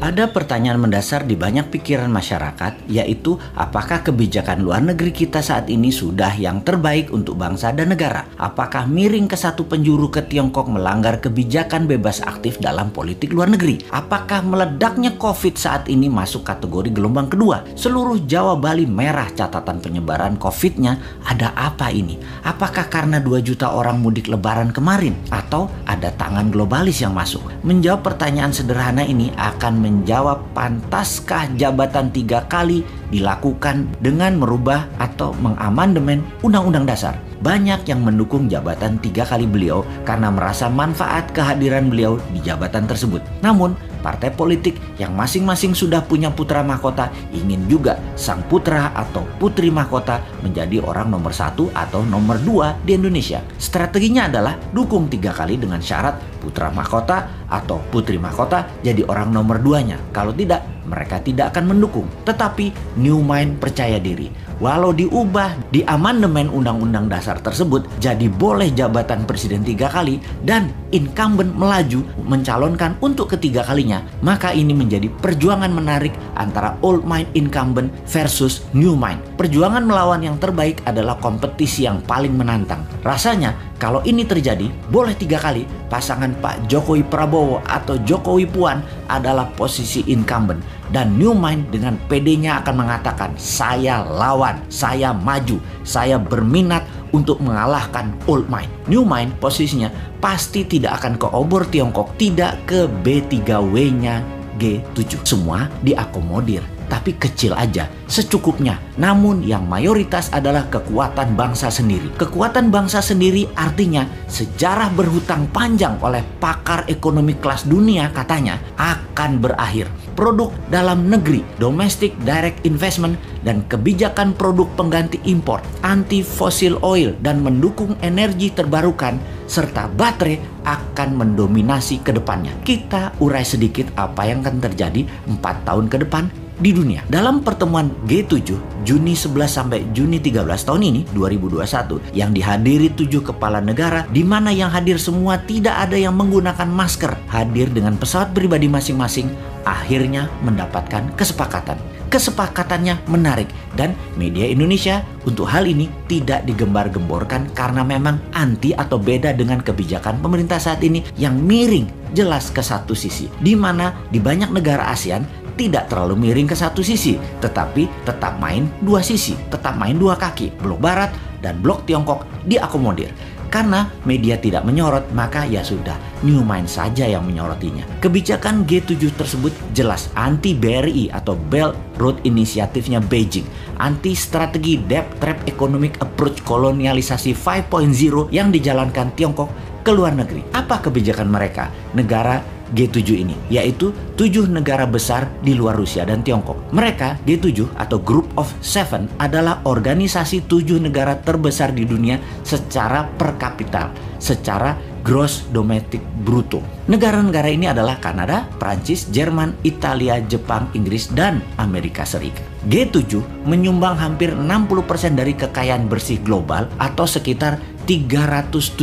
Ada pertanyaan mendasar di banyak pikiran masyarakat, yaitu apakah kebijakan luar negeri kita saat ini sudah yang terbaik untuk bangsa dan negara? Apakah miring ke satu penjuru ke Tiongkok melanggar kebijakan bebas aktif dalam politik luar negeri? Apakah meledaknya COVID saat ini masuk kategori gelombang kedua? Seluruh Jawa Bali merah catatan penyebaran COVID-nya. Ada apa ini? Apakah karena 2 juta orang mudik lebaran kemarin? Atau ada tangan globalis yang masuk? Menjawab pertanyaan sederhana ini akan menjawab pantaskah jabatan 3 kali dilakukan dengan merubah atau mengamandemen Undang-Undang Dasar. Banyak yang mendukung jabatan 3 kali beliau karena merasa manfaat kehadiran beliau di jabatan tersebut. Namun, partai politik yang masing-masing sudah punya putra mahkota ingin juga sang putra atau putri mahkota menjadi orang nomor 1 atau nomor 2 di Indonesia. Strateginya adalah dukung 3 kali dengan syarat putra mahkota atau putri mahkota jadi orang nomor 2-nya. Kalau tidak, mereka tidak akan mendukung. Tetapi New Mind percaya diri. Walau diubah di amandemen Undang-Undang Dasar tersebut, jadi boleh jabatan presiden 3 kali dan incumbent melaju mencalonkan untuk ketiga kalinya, maka ini menjadi perjuangan menarik antara old mind incumbent versus new mind. Perjuangan melawan yang terbaik adalah kompetisi yang paling menantang. Rasanya kalau ini terjadi, boleh 3 kali pasangan Pak Jokowi Prabowo atau Jokowi Puan adalah posisi incumbent. Dan New Mind dengan PD-nya akan mengatakan, saya lawan, saya maju, saya berminat untuk mengalahkan Old Mind. New Mind posisinya pasti tidak akan ke obor Tiongkok, tidak ke B3W-nya G7. Semua diakomodir, tapi kecil aja, secukupnya. Namun yang mayoritas adalah kekuatan bangsa sendiri. Kekuatan bangsa sendiri artinya sejarah berhutang panjang oleh pakar ekonomi kelas dunia katanya akan berakhir. Produk dalam negeri, domestic direct investment, dan kebijakan produk pengganti impor, anti fossil oil, dan mendukung energi terbarukan, serta baterai akan mendominasi ke depannya. Kita urai sedikit apa yang akan terjadi 4 tahun ke depan di dunia. Dalam pertemuan G7 Juni 11 sampai Juni 13 tahun ini 2021 yang dihadiri 7 kepala negara, di mana yang hadir semua tidak ada yang menggunakan masker, hadir dengan pesawat pribadi masing-masing, akhirnya mendapatkan kesepakatan. Kesepakatannya menarik dan media Indonesia untuk hal ini tidak digembar-gemborkan karena memang anti atau beda dengan kebijakan pemerintah saat ini yang miring jelas ke satu sisi, di mana di banyak negara ASEAN tidak terlalu miring ke satu sisi, tetapi tetap main 2 sisi, tetap main 2 kaki. Blok Barat dan Blok Tiongkok diakomodir. Karena media tidak menyorot, maka ya sudah, New Mind saja yang menyorotinya. Kebijakan G7 tersebut jelas anti BRI atau Belt Road Initiative-nya Beijing, anti strategi Debt Trap Economic Approach kolonialisasi 5.0 yang dijalankan Tiongkok ke luar negeri. Apa kebijakan mereka? Negara G7 ini, yaitu 7 negara besar di luar Rusia dan Tiongkok. Mereka, G7 atau Group of Seven, adalah organisasi 7 negara terbesar di dunia secara per kapita, secara gross domestic bruto. Negara-negara ini adalah Kanada, Prancis, Jerman, Italia, Jepang, Inggris, dan Amerika Serikat. G7 menyumbang hampir 60% dari kekayaan bersih global atau sekitar 317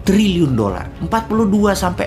triliun dolar. 42-46%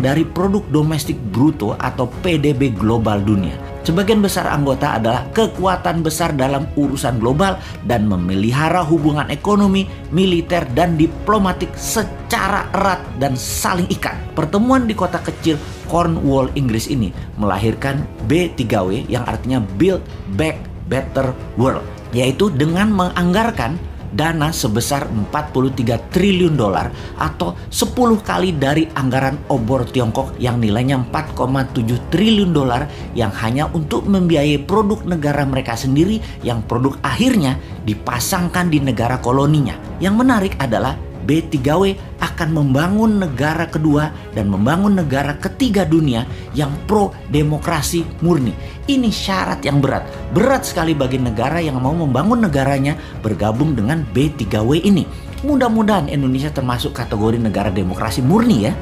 dari produk domestik bruto atau PDB global dunia. Sebagian besar anggota adalah kekuatan besar dalam urusan global dan memelihara hubungan ekonomi, militer, dan diplomatik secara erat dan saling ikat. Pertemuan di kota kecil Cornwall, Inggris ini melahirkan B3W yang artinya Build Back Better World, yaitu dengan menganggarkan dana sebesar 43 triliun dolar atau 10 kali dari anggaran obor Tiongkok yang nilainya 4,7 triliun dolar yang hanya untuk membiayai produk negara mereka sendiri yang produk akhirnya dipasangkan di negara koloninya. Yang menarik adalah B3W akan membangun negara kedua dan membangun negara ketiga dunia yang pro demokrasi murni. Ini syarat yang berat. Berat sekali bagi negara yang mau membangun negaranya bergabung dengan B3W ini. Mudah-mudahan Indonesia termasuk kategori negara demokrasi murni ya.